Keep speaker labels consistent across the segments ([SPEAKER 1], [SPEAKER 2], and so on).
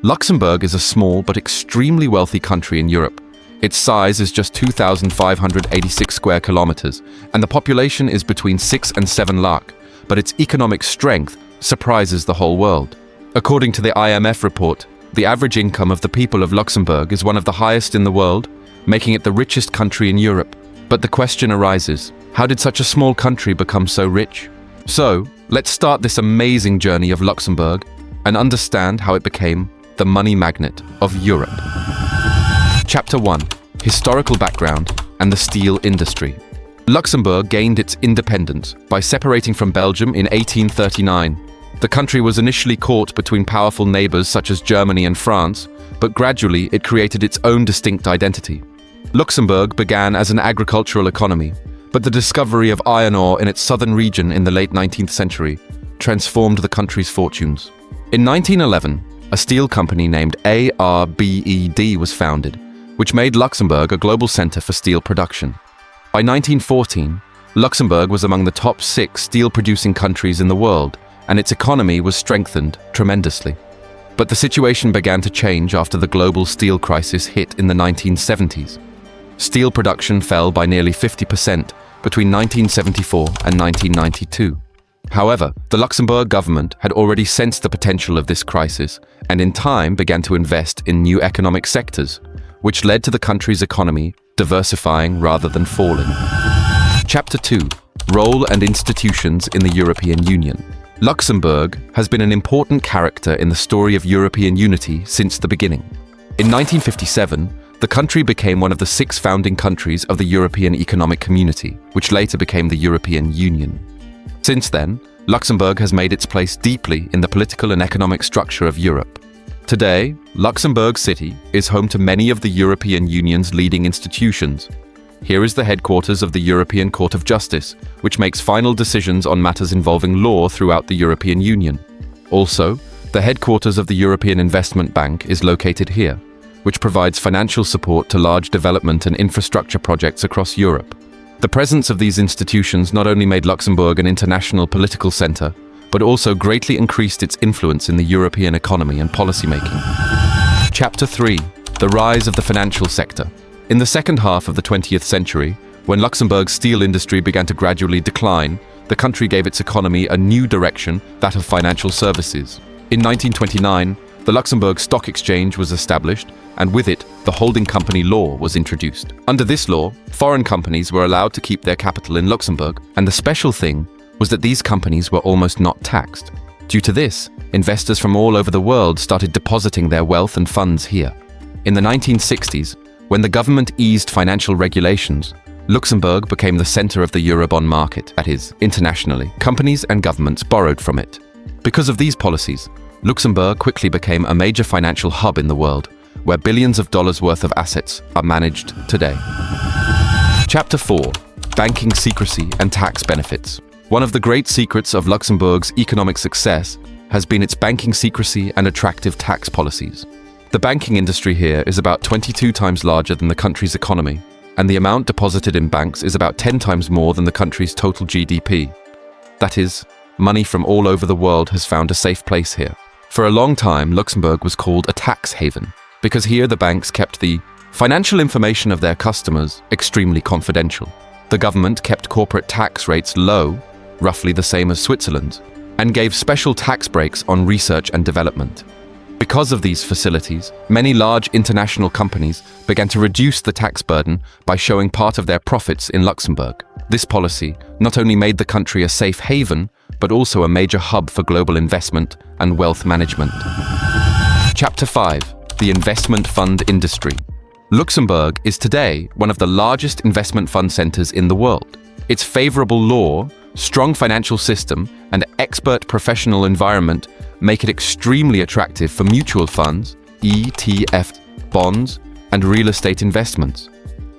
[SPEAKER 1] Luxembourg is a small but extremely wealthy country in Europe. Its size is just 2,586 square kilometers, and the population is between 6 and 7 lakh, but its economic strength surprises the whole world. According to the IMF report, the average income of the people of Luxembourg is one of the highest in the world, making it the richest country in Europe. But the question arises, how did such a small country become so rich? So, let's start this amazing journey of Luxembourg and understand how it became the money magnet of Europe. Chapter 1. Historical background and the steel industry. Luxembourg gained its independence by separating from Belgium in 1839. The country was initially caught between powerful neighbors such as Germany and France, but gradually it created its own distinct identity. Luxembourg began as an agricultural economy, but the discovery of iron ore in its southern region in the late 19th century transformed the country's fortunes. In 1911, a steel company named ARBED was founded, which made Luxembourg a global center for steel production. By 1914, Luxembourg was among the top 6 steel-producing countries in the world, and its economy was strengthened tremendously. But the situation began to change after the global steel crisis hit in the 1970s. Steel production fell by nearly 50% between 1974 and 1992. However, the Luxembourg government had already sensed the potential of this crisis and in time began to invest in new economic sectors, which led to the country's economy diversifying rather than falling. Chapter 2. Role and institutions in the European Union. Luxembourg has been an important character in the story of European unity since the beginning. In 1957, the country became one of the 6 founding countries of the European Economic Community, which later became the European Union. Since then, Luxembourg has made its place deeply in the political and economic structure of Europe. Today, Luxembourg City is home to many of the European Union's leading institutions. Here is the headquarters of the European Court of Justice, which makes final decisions on matters involving law throughout the European Union. Also, the headquarters of the European Investment Bank is located here, which provides financial support to large development and infrastructure projects across Europe. The presence of these institutions not only made Luxembourg an international political center, but also greatly increased its influence in the European economy and policymaking. Chapter 3. The rise of the financial sector. In the second half of the 20th century, when Luxembourg's steel industry began to gradually decline, the country gave its economy a new direction, that of financial services. In 1929, the Luxembourg Stock Exchange was established, and with it, the holding company law was introduced. Under this law, foreign companies were allowed to keep their capital in Luxembourg, and the special thing was that these companies were almost not taxed. Due to this, investors from all over the world started depositing their wealth and funds here. In the 1960s, when the government eased financial regulations, Luxembourg became the center of the Eurobond market, that is, internationally. Companies and governments borrowed from it. Because of these policies, Luxembourg quickly became a major financial hub in the world, where billions of dollars worth of assets are managed today. Chapter 4. Banking secrecy and tax benefits. One of the great secrets of Luxembourg's economic success has been its banking secrecy and attractive tax policies. The banking industry here is about 22 times larger than the country's economy, and the amount deposited in banks is about 10 times more than the country's total GDP. That is, money from all over the world has found a safe place here. For a long time, Luxembourg was called a tax haven, because here the banks kept the financial information of their customers extremely confidential. The government kept corporate tax rates low, roughly the same as Switzerland, and gave special tax breaks on research and development. Because of these facilities, many large international companies began to reduce the tax burden by showing part of their profits in Luxembourg. This policy not only made the country a safe haven, but also a major hub for global investment and wealth management. Chapter 5. The investment fund industry. Luxembourg is today one of the largest investment fund centers in the world. Its favorable law, strong financial system, and expert professional environment make it extremely attractive for mutual funds, ETF, bonds, and real estate investments.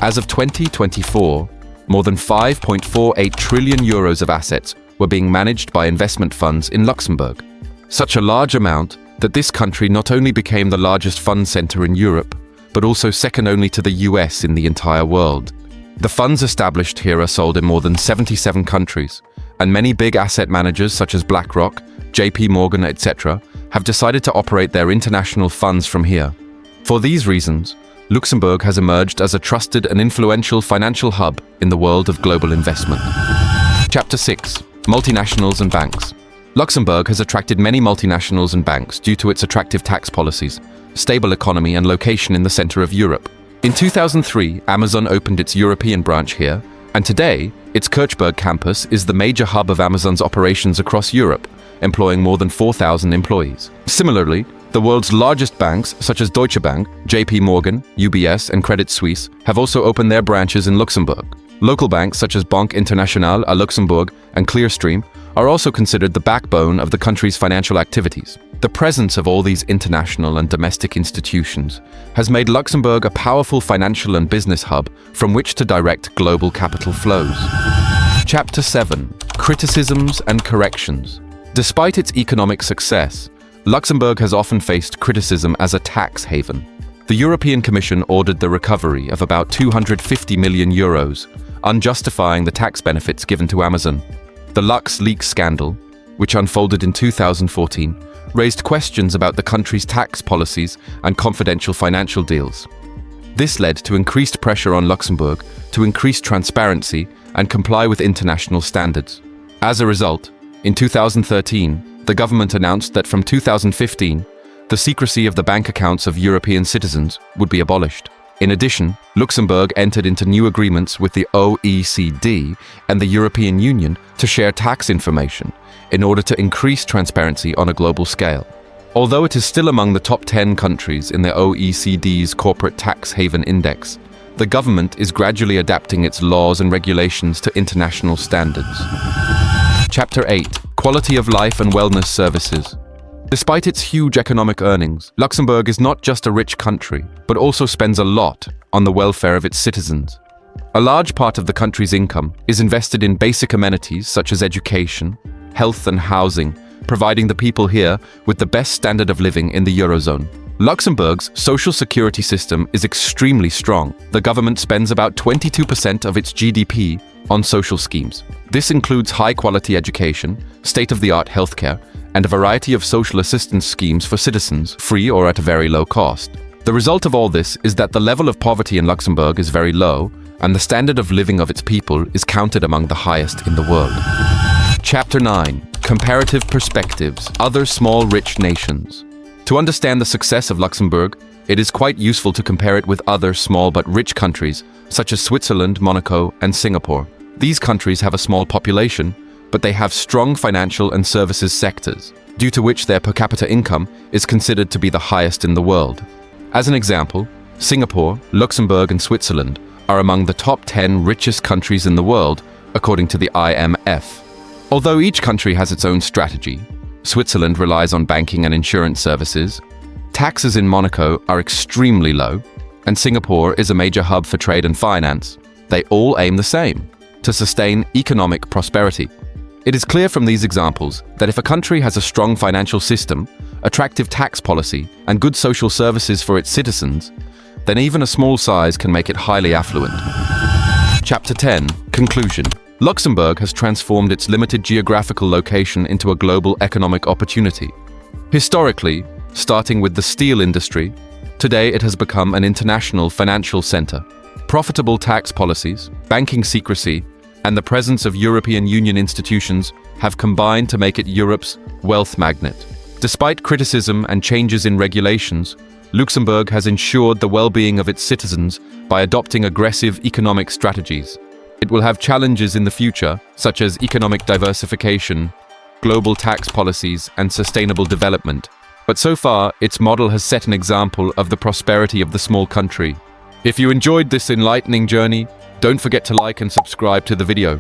[SPEAKER 1] As of 2024, more than 5.48 trillion euros of assets were being managed by investment funds in Luxembourg. Such a large amount that this country not only became the largest fund center in Europe, but also second only to the US in the entire world. The funds established here are sold in more than 77 countries, and many big asset managers such as BlackRock, JP Morgan, etc. have decided to operate their international funds from here. For these reasons, Luxembourg has emerged as a trusted and influential financial hub in the world of global investment. Chapter 6. Multinationals and Banks. Luxembourg has attracted many multinationals and banks due to its attractive tax policies, stable economy, and location in the center of Europe. In 2003, Amazon opened its European branch here, and today, its Kirchberg campus is the major hub of Amazon's operations across Europe, employing more than 4,000 employees. Similarly, the world's largest banks, such as Deutsche Bank, JP Morgan, UBS, and Credit Suisse, have also opened their branches in Luxembourg. Local banks such as Banque Internationale à Luxembourg and Clearstream are also considered the backbone of the country's financial activities. The presence of all these international and domestic institutions has made Luxembourg a powerful financial and business hub from which to direct global capital flows. Chapter 7. Criticisms and Corrections. Despite its economic success, Luxembourg has often faced criticism as a tax haven. The European Commission ordered the recovery of about 250 million euros, unjustifying the tax benefits given to Amazon. The LuxLeaks scandal, which unfolded in 2014, raised questions about the country's tax policies and confidential financial deals. This led to increased pressure on Luxembourg to increase transparency and comply with international standards. As a result, in 2013, the government announced that from 2015, the secrecy of the bank accounts of European citizens would be abolished. In addition, Luxembourg entered into new agreements with the OECD and the European Union to share tax information in order to increase transparency on a global scale. Although it is still among the top 10 countries in the OECD's Corporate Tax Haven Index, the government is gradually adapting its laws and regulations to international standards. Chapter 8. Quality of life and wellness services. Despite its huge economic earnings, Luxembourg is not just a rich country, but also spends a lot on the welfare of its citizens. A large part of the country's income is invested in basic amenities such as education, health, and housing, providing the people here with the best standard of living in the Eurozone. Luxembourg's social security system is extremely strong. The government spends about 22% of its GDP on social schemes. This includes high-quality education, state-of-the-art healthcare, and a variety of social assistance schemes for citizens, free or at a very low cost. The result of all this is that the level of poverty in Luxembourg is very low, and the standard of living of its people is counted among the highest in the world. Chapter 9. Comparative Perspectives. Other small rich nations. To understand the success of Luxembourg, it is quite useful to compare it with other small but rich countries, such as Switzerland, Monaco, and Singapore. These countries have a small population, but they have strong financial and services sectors, due to which their per capita income is considered to be the highest in the world. As an example, Singapore, Luxembourg, and Switzerland are among the top 10 richest countries in the world, according to the IMF. Although each country has its own strategy, Switzerland relies on banking and insurance services, taxes in Monaco are extremely low, and Singapore is a major hub for trade and finance, they all aim the same: to sustain economic prosperity. It is clear from these examples that if a country has a strong financial system, attractive tax policy, and good social services for its citizens, then even a small size can make it highly affluent. Chapter 10. Conclusion. Luxembourg has transformed its limited geographical location into a global economic opportunity. Historically, starting with the steel industry, today it has become an international financial center. Profitable tax policies, banking secrecy, and the presence of European Union institutions have combined to make it Europe's wealth magnet. Despite criticism and changes in regulations, Luxembourg has ensured the well-being of its citizens by adopting aggressive economic strategies. It will have challenges in the future, such as economic diversification, global tax policies, and sustainable development. But so far, its model has set an example of the prosperity of the small country. If you enjoyed this enlightening journey, don't forget to like and subscribe to the video.